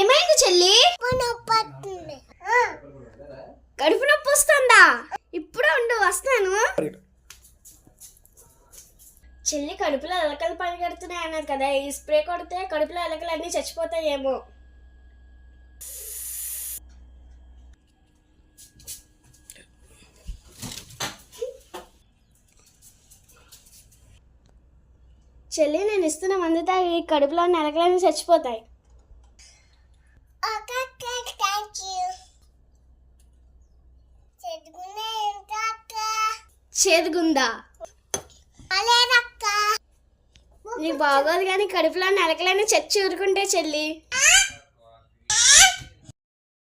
ఏమైంది చెల్లి? కడుపు నొప్పి వస్తుందా? ఇప్పుడు ఉండు, వస్తాను. చెల్లి కడుపులో ఎలకలు పరిగెడుతున్నాయి అన్నది కదా, ఈ స్ప్రే కొడితే కడుపులో ఎలకలు అన్నీ చచ్చిపోతాయేమో. చెల్లి, నేను ఇస్తున్న మందు తాగి కడుపులో ఉన్న ఎలకలన్నీ చచ్చిపోతాయి. చేదుగుందా? నీకు బాగోదు కానీ కడుపులో ఉన్న ఎలకలన్నీ చచ్చి ఊరుకుంటే చెల్లి.